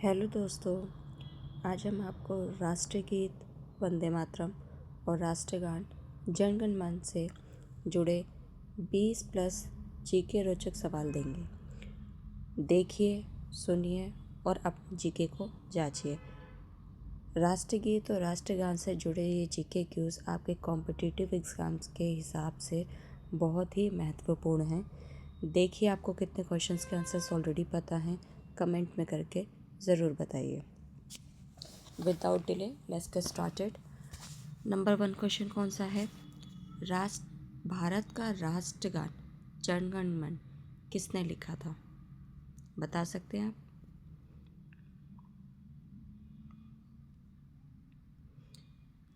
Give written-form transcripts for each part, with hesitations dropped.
Hello दोस्तों, आज हम आपको राष्ट्रीय गीत वंदे मातरम और राष्ट्रगान जन गण मन से जुड़े 20 प्लस जीके रोचक सवाल देंगे। देखिए, सुनिए और अपने जीके को जांचिए। राष्ट्रीय गीत और राष्ट्रगान से जुड़े ये जीके क्यूज आपके कॉम्पिटिटिव एग्ज़ाम्स के हिसाब से बहुत ही महत्वपूर्ण हैं। देखिए आपको कितने क्वेश्चंस के आंसर्स ऑलरेडी पता हैं, कमेंट में करके ज़रूर बताइए। Without delay let's get started. Number 1 question कौन सा है? भारत का राष्ट्रगान जन गण मन किसने लिखा था? बता सकते हैं आप?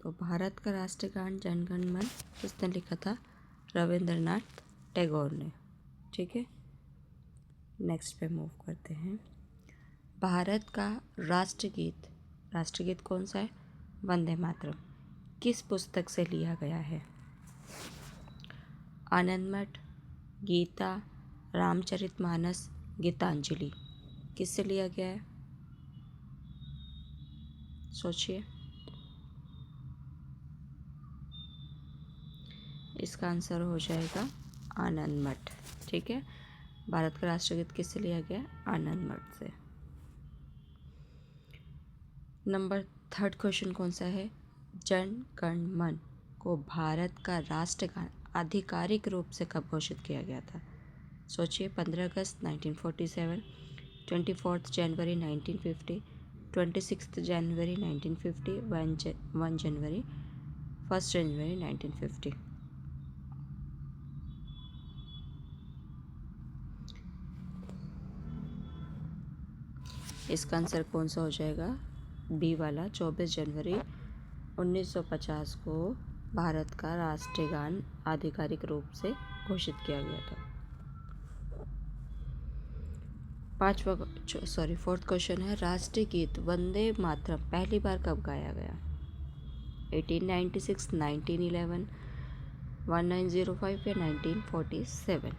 तो भारत का राष्ट्रगान जन गण मन किसने लिखा था? रविंद्रनाथ टैगोर ने। ठीक है, नेक्स्ट पे मूव करते हैं। भारत का राष्ट्रगीत कौन सा है? वंदे मातरम किस पुस्तक से लिया गया है? आनंदमठ, गीता, रामचरितमानस, गीतांजलि किससे लिया गया है? सोचिए। इसका आंसर हो जाएगा आनंदमठ। ठीक है, भारत का राष्ट्रगीत किससे लिया गया? आनंदमठ से। नंबर 3 क्वेश्चन कौन सा है? जन गण मन को भारत का राष्ट्रगान आधिकारिक रूप से कब घोषित किया गया था? सोचिए। 15 अगस्त 1947, 24 जनवरी 1950, 26 जनवरी 1950, 1 जनवरी, 1 जनवरी 1950। इसका आंसर कौन सा हो जाएगा? बी वाला 24 जनवरी 1950 को भारत का राष्ट्रगान आधिकारिक रूप से घोषित किया गया था। 4th क्वेश्चन है, राष्ट्रीय गीत वंदे मातरम पहली बार कब गाया गया? 1896, 1911, 1905 या 1947?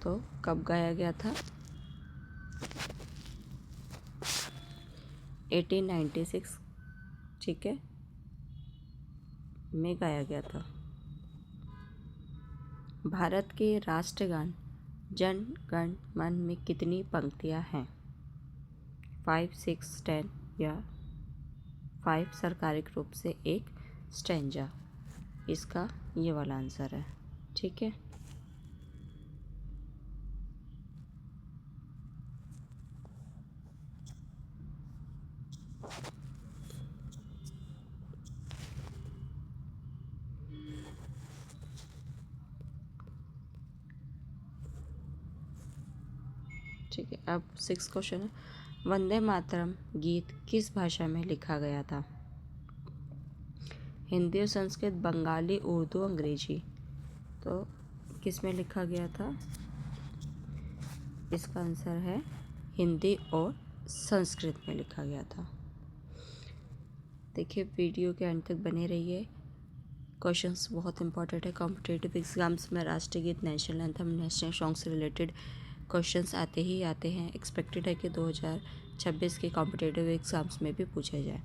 तो कब गाया गया था? 1896, ठीक है, में गाया गया था। भारत के राष्ट्रगान जन गण मन में कितनी पंक्तियां हैं? 5, 6, 10 या 5 सरकारिक रूप से एक स्टैंजा? इसका ये वाला आंसर है। ठीक है, ठीक है। अब 6 क्वेश्चन है, वंदे मातरम गीत किस भाषा में लिखा गया था? हिंदी और संस्कृत, बंगाली, उर्दू, अंग्रेजी? तो किस में लिखा गया था? इसका आंसर है हिंदी और संस्कृत में लिखा गया था। देखिए, वीडियो के अंत तक बने रहिए। क्वेश्चंस बहुत इंपॉर्टेंट है। कॉम्पिटिटिव एग्जाम्स में राष्ट्रीय गीत, नेशनल एंथम, नेशनल सॉन्ग से रिलेटेड क्वेश्चंस आते ही आते हैं। एक्सपेक्टेड है कि 2026 के कॉम्पिटिटिव एग्जाम्स में भी पूछे जाए।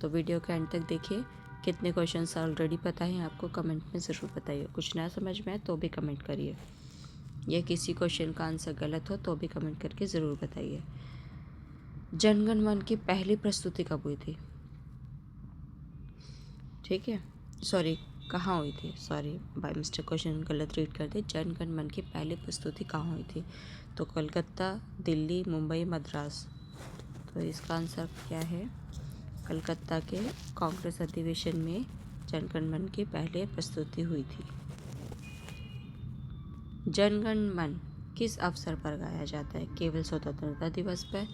तो वीडियो के एंड तक देखिए। कितने क्वेश्चंस ऑलरेडी पता है आपको, कमेंट में ज़रूर बताइए। कुछ ना समझ में आए तो भी कमेंट करिए, या किसी क्वेश्चन का आंसर गलत हो तो भी कमेंट करके ज़रूर बताइए। जनगण मन की पहली प्रस्तुति कब हुई थी? ठीक है, कहाँ हुई थी? बाय मिस्टेक क्वेश्चन गलत रीड कर दे। जन गण मन की पहली प्रस्तुति कहाँ हुई थी? तो कलकत्ता, दिल्ली, मुंबई, मद्रास? तो इसका आंसर क्या है? कलकत्ता के कांग्रेस अधिवेशन में जन गण मन की पहले प्रस्तुति हुई थी। जन गण मन किस अवसर पर गाया जाता है? केवल स्वतंत्रता दिवस पर,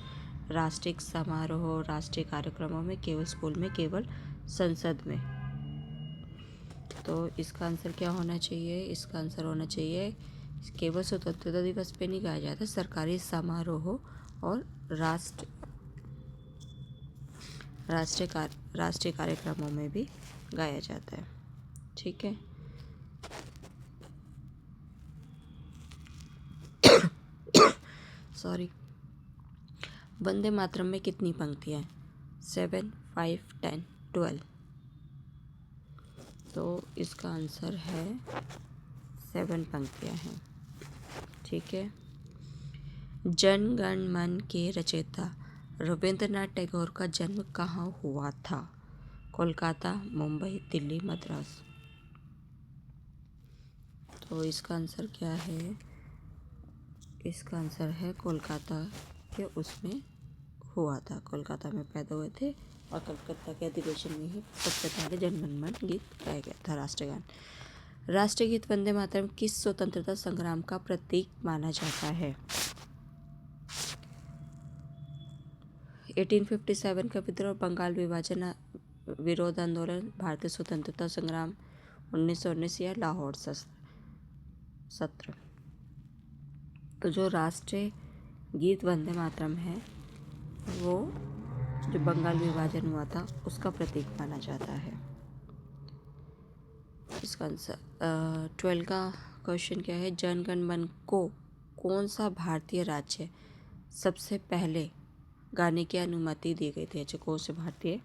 राष्ट्रीय समारोह, राष्ट्रीय कार्यक्रमों में, केवल स्कूल में, केवल संसद में? तो इसका आंसर क्या होना चाहिए? इसका आंसर होना चाहिए केवल स्वतंत्रता दिवस पे नहीं गाया जाता, सरकारी समारोह और राष्ट्रीय कार्यक्रमों में भी गाया जाता है। ठीक है, सॉरी, वंदे मातरम में कितनी पंक्तियाँ हैं? 7, 5, 10, 12। तो इसका आंसर है 7 पंक्तियाँ हैं। ठीक है। जन गण मन के रचयिता रविंद्रनाथ टैगोर का जन्म कहाँ हुआ था? कोलकाता, मुंबई, दिल्ली, मद्रास। तो इसका आंसर क्या है? इसका आंसर है कोलकाता के उसमें हुआ था, कोलकाता में पैदा हुए थे और कलकत्ता के अधिवेशन में ही सबसे पहले जनगण मन गीत गाया गया था, राष्ट्रगान। राष्ट्रीय गीत वंदे मातरम किस स्वतंत्रता संग्राम का प्रतीक माना जाता है? 1857 का विद्रोह, बंगाल विभाजन विरोध आंदोलन, भारतीय स्वतंत्रता संग्राम, 1919 या लाहौर सत्र। तो जो राष्ट्रीय गीत वंदे मातरम है वो जो बंगाल विभाजन हुआ था उसका प्रतीक माना जाता है। इसका आंसर 12 का क्वेश्चन क्या है? जन गण मन को कौन सा भारतीय राज्य सबसे पहले गाने की अनुमति दी गई थी? अच्छा, कौन से भारतीय?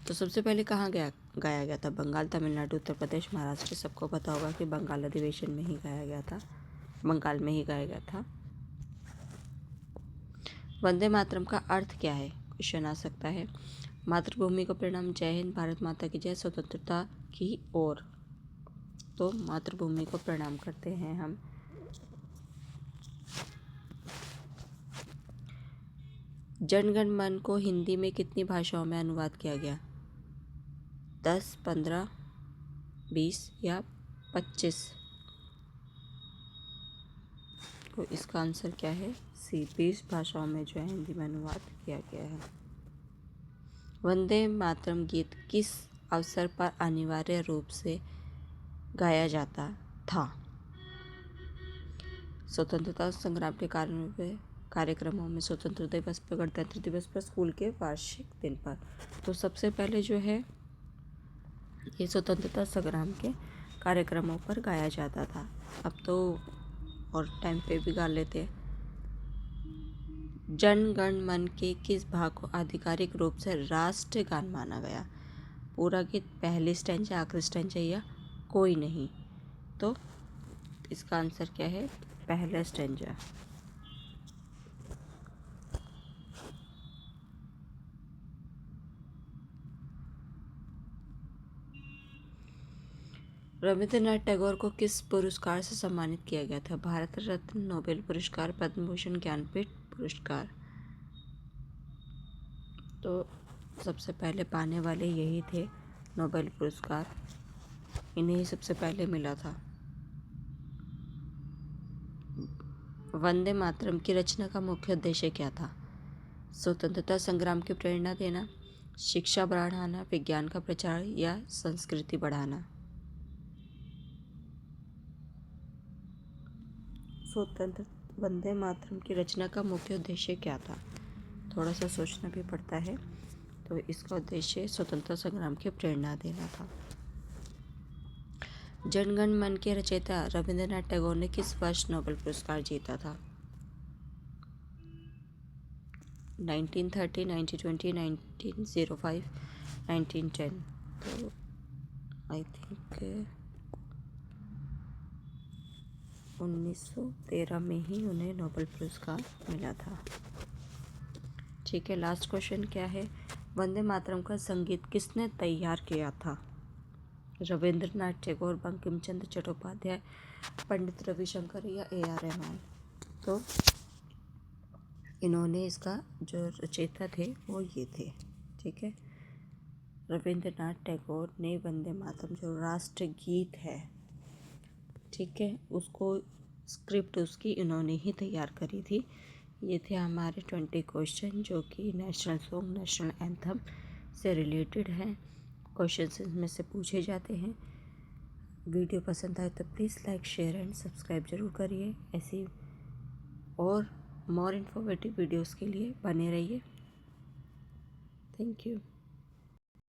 तो सबसे पहले कहाँ गाया गया था? बंगाल, तमिलनाडु, उत्तर प्रदेश, महाराष्ट्र। सबको पता होगा कि बंगाल अधिवेशन में ही गाया गया था, बंगाल में ही गाया गया था। वंदे मातरम का अर्थ क्या है? क्वेश्चन आ सकता है। मातृभूमि को प्रणाम, जय हिंद, भारत माता की जय, स्वतंत्रता की ओर। तो मातृभूमि को प्रणाम करते हैं हम। जनगण मन को हिंदी में कितनी भाषाओं में अनुवाद किया गया? 10, 15, 20 या 25? तो इसका आंसर क्या है? सी, 20 भाषाओं में जो है हिंदी में अनुवाद किया गया है। वंदे मातरम गीत किस अवसर पर अनिवार्य रूप से गाया जाता था? स्वतंत्रता संग्राम के कार्यक्रमों में, स्वतंत्रता दिवस पर, गणतंत्र दिवस पर, स्कूल के वार्षिक दिन पर। तो सबसे पहले जो है ये स्वतंत्रता संग्राम के कार्यक्रमों पर गाया जाता था। अब तो और टाइम पे भी गा लेते हैं। जन गण मन के किस भाग को आधिकारिक रूप से राष्ट्रगान माना गया? पूरा गीत, पहली स्टैंजा, आखिरी स्टैंजा या कोई नहीं? तो इसका आंसर क्या है? पहला स्टैंजा। रविंद्रनाथ टैगोर को किस पुरस्कार से सम्मानित किया गया था? भारत रत्न, नोबेल पुरस्कार, पद्म भूषण, ज्ञानपीठ पुरस्कार। तो सबसे पहले पाने वाले यही थे, नोबेल पुरस्कार, इन्हें ही सबसे पहले मिला था। वंदे मातरम की रचना का मुख्य उद्देश्य क्या था? स्वतंत्रता संग्राम की प्रेरणा देना, शिक्षा बढ़ाना, विज्ञान का प्रचार या संस्कृति बढ़ाना? स्वतंत्र वंदे मातरम की रचना का मुख्य उद्देश्य क्या था? थोड़ा सा सोचना भी पड़ता है। तो इसका उद्देश्य स्वतंत्रता संग्राम की प्रेरणा देना था। जनगण मन के रचयिता रविंद्रनाथ टैगोर ने किस वर्ष नोबेल पुरस्कार जीता था? 1930, 1920, 1905, 1910। तो आई थिंक 1913 में ही उन्हें नोबेल पुरस्कार मिला था। ठीक है, लास्ट क्वेश्चन क्या है? वंदे मातरम का संगीत किसने तैयार किया था? रविंद्रनाथ टैगोर, बंकिम चंद्र चट्टोपाध्याय, पंडित रविशंकर या A.R. रहमान? तो इन्होंने, इसका जो रचयिता थे वो ये थे। ठीक है, रविंद्रनाथ टैगोर ने वंदे मातरम जो राष्ट्रगीत है, ठीक है, उसको स्क्रिप्ट उसकी इन्होंने ही तैयार करी थी। ये थे हमारे 20 क्वेश्चन जो कि नेशनल सॉन्ग, नेशनल एंथम से रिलेटेड हैं। क्वेश्चन इसमें से पूछे जाते हैं। वीडियो पसंद आए तो please like, share and subscribe जरूर करिए। ऐसी और मोर इन्फॉर्मेटिव वीडियोस के लिए बने रहिए। Thank you.